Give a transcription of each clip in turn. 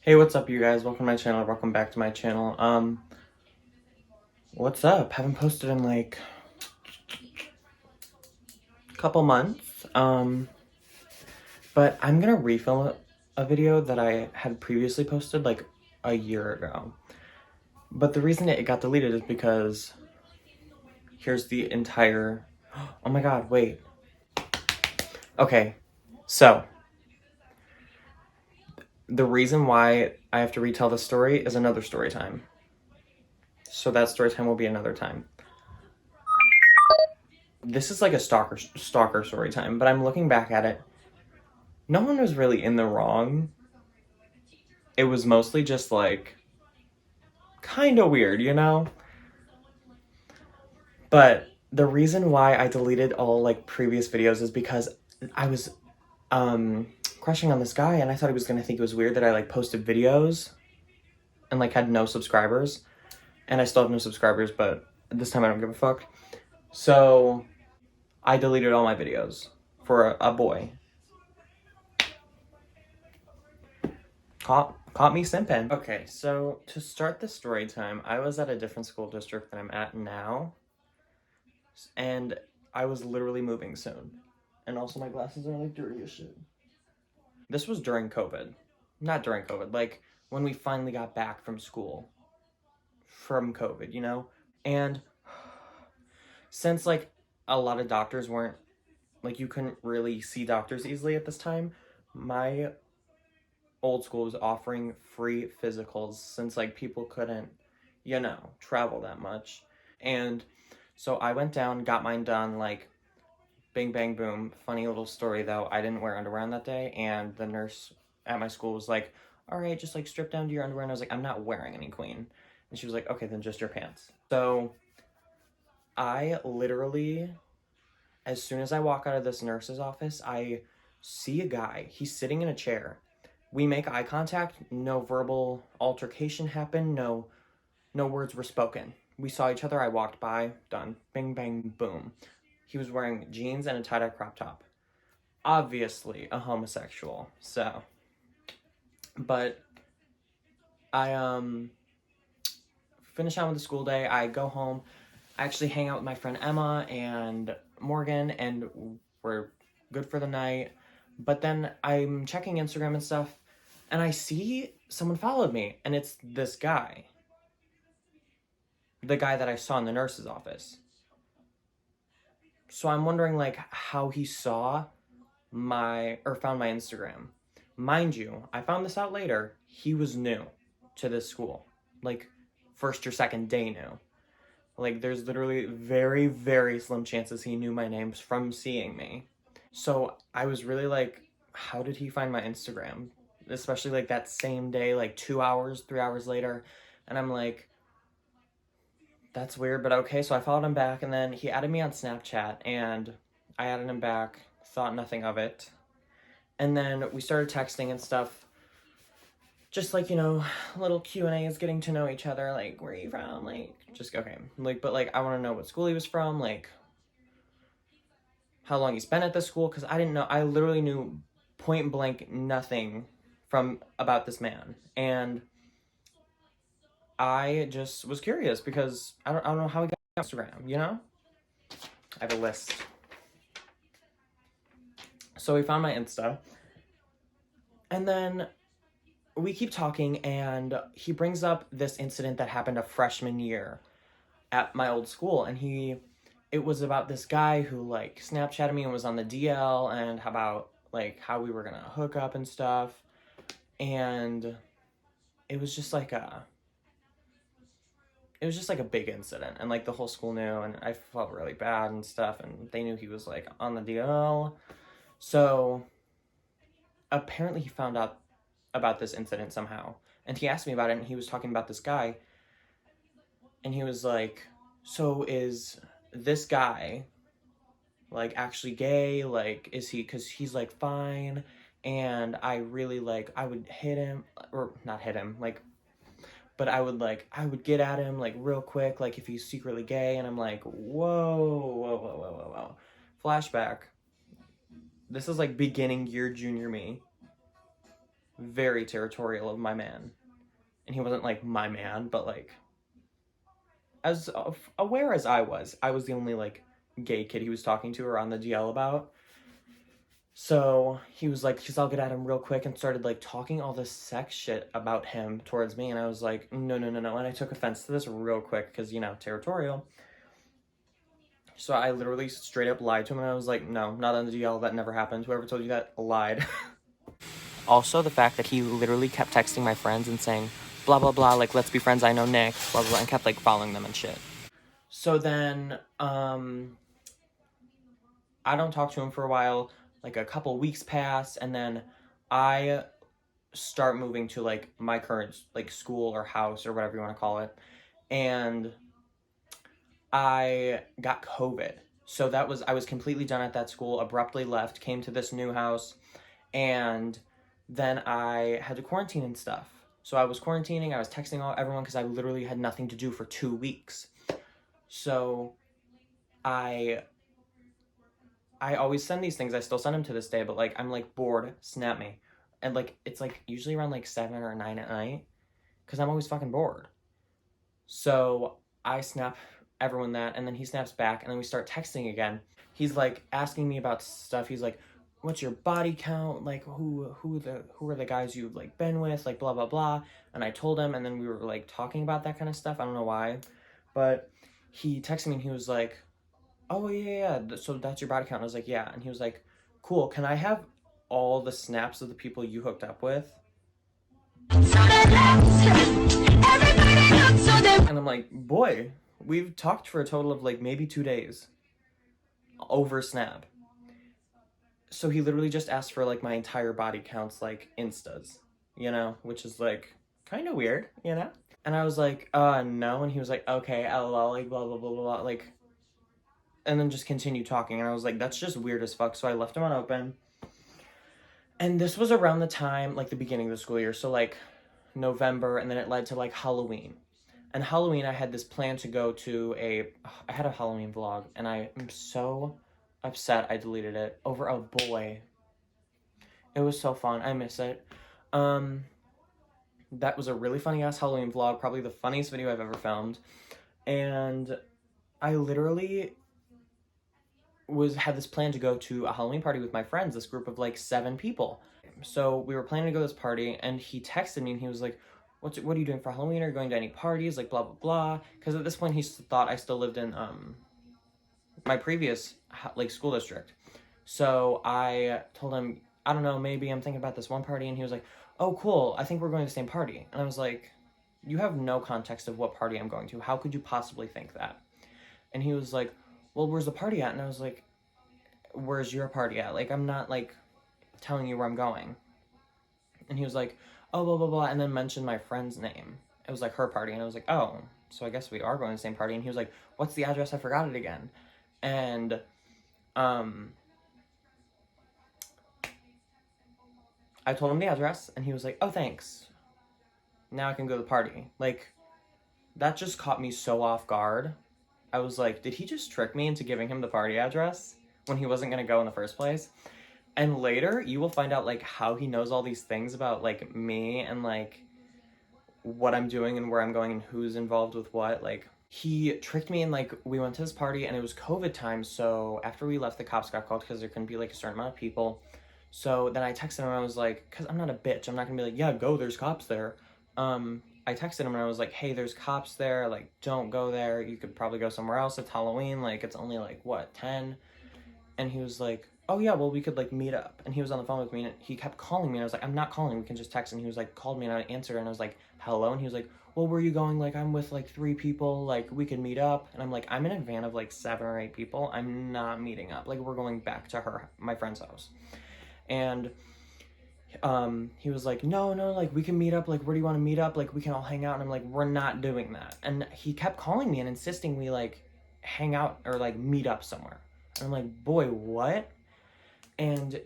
Hey, what's up, you guys? Welcome to my channel. Welcome back to my channel. What's up? Haven't posted in like a couple months. But I'm gonna refilm a video that I had previously posted like a year ago. But the reason it got deleted is because here's the entire. Oh my god! Wait. Okay, so the reason why I have to retell the story is another story time. So that story time will be another time. This is like a stalker story time, but I'm looking back at it. No one was really in the wrong. It was mostly just like kind of weird, you know? But the reason why I deleted all like previous videos is because I was crushing on this guy and I thought he was going to think it was weird that I like posted videos and like had no subscribers. And I still have no subscribers, but this time I don't give a fuck. So I deleted all my videos for a boy. Caught me simping. Okay, so to start the story time, I was at a different school district than I'm at now. And I was literally moving soon. And also my glasses are like dirty as shit. This was during COVID. Not during COVID, like when we finally got back from school from COVID, you know? And since like a lot of doctors weren't, like you couldn't really see doctors easily at this time, my old school was offering free physicals since like people couldn't, travel that much. And so I went down, got mine done, like bing bang boom. Funny little story though, I didn't wear underwear on that day, and the nurse at my school was like, all right, just like strip down to your underwear. And I was like, I'm not wearing any, queen. And she was like, okay, then just your pants. So I literally, as soon as I walk out of this nurse's office, I see a guy. He's sitting in a chair. We make eye contact. No verbal altercation happened. No words were spoken. We saw each other. I walked by. Done. Bing bang boom. He was wearing jeans and a tie-dye crop top. Obviously a homosexual. So, but I finish out with the school day. I go home. I actually hang out with my friend Emma and Morgan, and we're good for the night. But then I'm checking Instagram and stuff, and I see someone followed me, and it's this guy. The guy that I saw in the nurse's office. So I'm wondering like how he saw found my Instagram. Mind you, I found this out later. He was new to this school. Like first or second day new. Like there's literally very, very slim chances he knew my names from seeing me. So I was really like, how did he find my Instagram? Especially like that same day, like 2 hours, 3 hours later. And I'm like, that's weird, but okay. So I followed him back, and then he added me on Snapchat, and I added him back, thought nothing of it. And then we started texting and stuff. Just like, little Q&As, getting to know each other, like, where are you from? Like, just, okay. Like, but, like, I want to know what school he was from, like, how long he's been at the school, because I didn't know. I literally knew point blank nothing about this man. And I just was curious because I don't know how he got Instagram, you know? I have a list. So he found my Insta. And then we keep talking, and he brings up this incident that happened a freshman year at my old school. And it was about this guy who like Snapchatted me and was on the DL, and about like how we were gonna hook up and stuff. And it was just like a big incident, and like the whole school knew, and I felt really bad and stuff, and they knew he was like on the DL. So apparently he found out about this incident somehow, and he asked me about it, and he was talking about this guy, and he was like, so is this guy like actually gay? Like, is he, because he's like fine, and I really like, I would hit him, or not hit him, like, but I would get at him like real quick, like if he's secretly gay. And I'm like, whoa. Flashback. This is like beginning year junior me. very territorial of my man. And he wasn't like my man, but like as aware as I was the only like gay kid he was talking to or on the DL about. So he was like, because I'll get at him real quick, and started like talking all this sex shit about him towards me. And I was like, no, no, no, no. And I took offense to this real quick because, you know, territorial. So I literally straight up lied to him, and I was like, no, not on the DL. That never happened. Whoever told you that lied. Also, the fact that he literally kept texting my friends and saying, blah, blah, blah, like, let's be friends, I know Nick, blah, blah, blah, and kept, like, following them and shit. So then, I don't talk to him for a while, like, a couple weeks pass, and then I start moving to, like, my current, like, school or house or whatever you want to call it, and I got COVID. So I was completely done at that school, abruptly left, came to this new house, and then I had to quarantine and stuff. So I was quarantining, I was texting everyone because I literally had nothing to do for 2 weeks. So I I always send these things. I still send them to this day, but like I'm like bored, snap me. And like it's like usually around like 7 or 9 at night because I'm always fucking bored. So I snap everyone that, and then he snaps back, and then we start texting again. He's like asking me about stuff. He's like, "What's your body count? Like, who are the guys you've like been with? Like, blah blah blah." And I told him, and then we were like talking about that kind of stuff. I don't know why, but he texted me, and he was like, "Oh yeah, yeah. So that's your body count." And I was like, "Yeah," and he was like, "Cool. Can I have all the snaps of the people you hooked up with?" And I'm like, boy, we've talked for a total of like maybe 2 days over Snap. So he literally just asked for like my entire body counts, like instas, you know, which is like kind of weird, you know? And I was like, no. And he was like, okay, lol, like blah, blah, blah, blah, blah, like, and then just continued talking. And I was like, that's just weird as fuck. So I left him on open. And this was around the time, like the beginning of the school year. So like November, and then it led to like Halloween. And Halloween, I had this plan to go to I had a Halloween vlog, and I am so upset I deleted it over a boy. It was so fun. I miss it. Um, that was a really funny ass Halloween vlog, probably the funniest video I've ever filmed. And I literally had this plan to go to a Halloween party with my friends, this group of like 7 people. So we were planning to go to this party, and he texted me, and he was like, what are you doing for Halloween? Are you going to any parties? Like, blah, blah, blah. Because at this point, he thought I still lived in my previous like school district. So I told him, I don't know, maybe I'm thinking about this one party. And he was like, oh, cool. I think we're going to the same party. And I was like, you have no context of what party I'm going to. How could you possibly think that? And he was like, well, where's the party at? And I was like, where's your party at? Like, I'm not like telling you where I'm going. And he was like, oh, blah, blah, blah, and then mentioned my friend's name. It was like her party, and I was like, oh, so I guess we are going to the same party. And he was like, what's the address? I forgot it again. And I told him the address, and he was like, oh, thanks. Now I can go to the party. Like, that just caught me so off guard. I was like, did he just trick me into giving him the party address when he wasn't going to go in the first place? And later, you will find out, like, how he knows all these things about, like, me and, like, what I'm doing and where I'm going and who's involved with what. Like, he tricked me, and, like, we went to this party, and it was COVID time, so after we left, the cops got called because there couldn't be, like, a certain amount of people. So then I texted him, and I was like, because I'm not a bitch, I'm not gonna be like, yeah, go, there's cops there. I texted him, and I was like, hey, there's cops there, like, don't go there, you could probably go somewhere else, it's Halloween, like, it's only, like, what, 10? And he was like, oh yeah, well, we could like meet up. And he was on the phone with me, and he kept calling me, and I was like, I'm not calling, we can just text. And he was like, called me, and I answered, and I was like, hello. And he was like, well, where are you going? Like, I'm with like 3 people, like we could meet up. And I'm like, I'm in a van of like 7 or 8 people, I'm not meeting up, like we're going back to my friend's house. And he was like, no, no, like we can meet up, like where do you want to meet up, like we can all hang out. And I'm like, we're not doing that. And he kept calling me and insisting we like hang out or like meet up somewhere. And I'm like, boy, what? And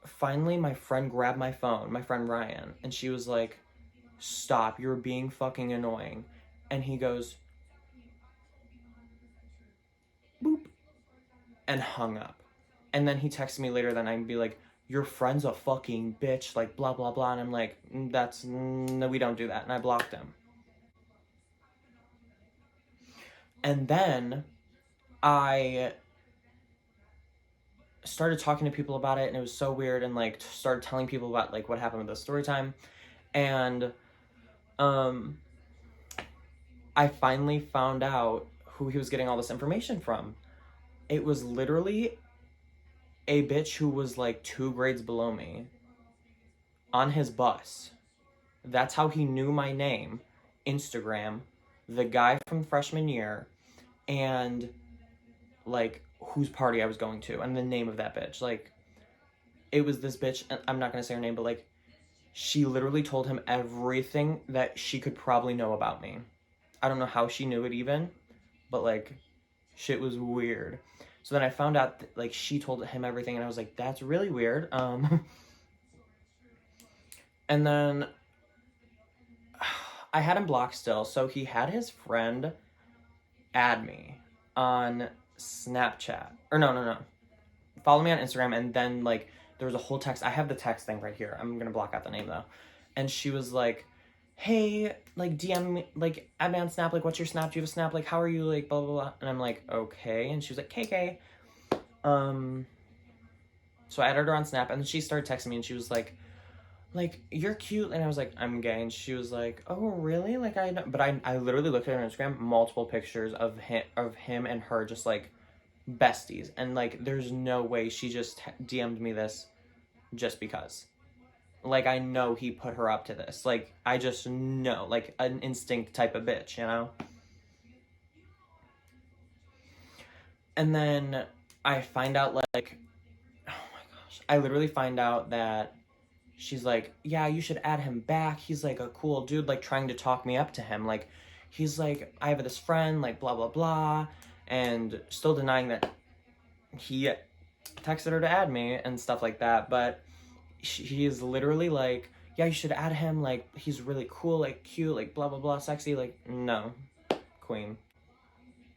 finally, my friend grabbed my phone, my friend Ryan, and she was like, stop, you're being fucking annoying. And he goes, boop, and hung up. And then he texted me later that night and be like, your friend's a fucking bitch, like, blah, blah, blah. And I'm like, no, we don't do that. And I blocked him. And then I started talking to people about it, and it was so weird, and, like, started telling people about, like, what happened with the story time. And, I finally found out who he was getting all this information from. It was literally a bitch who was, like, 2 grades below me on his bus. That's how he knew my name, Instagram, the guy from freshman year, and, like, whose party I was going to, and the name of that bitch. Like, it was this bitch, and I'm not gonna say her name, but, like, she literally told him everything that she could probably know about me. I don't know how she knew it even, but, like, shit was weird. So then I found out that, like, she told him everything, and I was like, that's really weird. And then I had him blocked still, so he had his friend add me on Snapchat. Or no. Follow me on Instagram, and then, like, there was a whole text. I have the text thing right here. I'm gonna block out the name, though. And she was like, hey, like, DM me, like, add me on Snap, like, what's your Snap? Do you have a Snap? Like, how are you? Like, blah, blah, blah. And I'm like, okay. And she was like, KK. So I added her on Snap, and then she started texting me, and she was like, you're cute. And I was like, I'm gay. And she was like, oh, really? Like, I know. But I literally looked at her on Instagram, multiple pictures of him and her just, like, besties. And, like, there's no way she just DM'd me this just because. Like, I know he put her up to this. Like, I just know. Like, an instinct type of bitch, you know? And then I find out, like, oh my gosh. I literally find out that she's like, yeah, you should add him back. He's, like, a cool dude, like, trying to talk me up to him. Like, he's like, I have this friend, like, blah, blah, blah. And still denying that he texted her to add me and stuff like that. But she is literally like, yeah, you should add him. Like, he's really cool, like, cute, like, blah, blah, blah, sexy. Like, no, queen.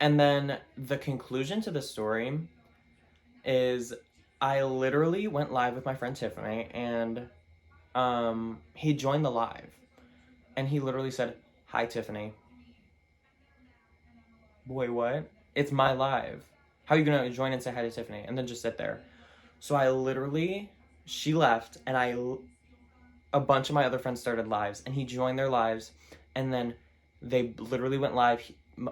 And then the conclusion to the story is I literally went live with my friend Tiffany, and he joined the live, and he literally said, hi, Tiffany. Boy, what? It's my live. How are you gonna join and say hi to Tiffany and then just sit there? So I literally, she left, and a bunch of my other friends started lives, and he joined their lives, and then they literally went live.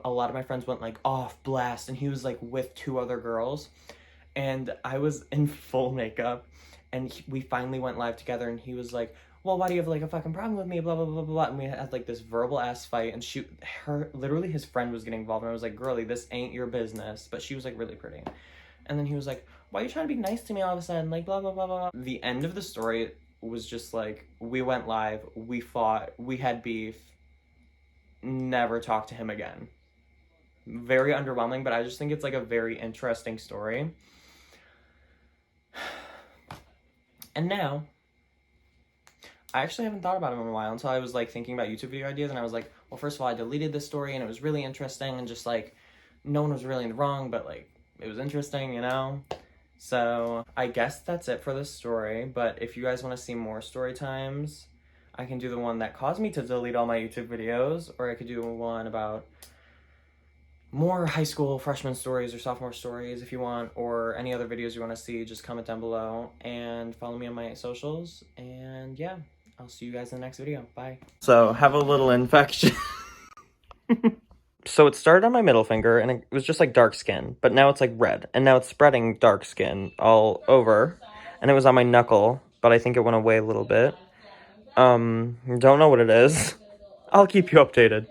A lot of my friends went, like, off blast, and he was, like, with 2 other girls, and I was in full makeup, and we finally went live together, and he was like, well, why do you have, like, a fucking problem with me, blah, blah, blah, blah, blah, and we had, like, this verbal ass fight, and literally his friend was getting involved, and I was like, girly, this ain't your business, but she was, like, really pretty. And then he was like, why are you trying to be nice to me all of a sudden, like, blah, blah, blah, blah. The end of the story was just, like, we went live, we fought, we had beef, never talked to him again. Very underwhelming, but I just think it's, like, a very interesting story. And now, I actually haven't thought about him in a while until I was, like, thinking about YouTube video ideas, and I was like, well, first of all, I deleted this story, and it was really interesting, and just, like, no one was really in the wrong, but, like, it was interesting, you know? So, I guess that's it for this story, but if you guys want to see more story times, I can do the one that caused me to delete all my YouTube videos, or I could do one about more high school freshman stories or sophomore stories if you want, or any other videos you want to see, just comment down below, and follow me on my socials, and yeah, I'll see you guys in the next video. Bye. So, have a little infection. So it started on my middle finger, and it was just, like, dark skin, but now it's, like, red, and now it's spreading dark skin all over, and it was on my knuckle, but I think it went away a little bit. Don't know what it is. I'll keep you updated.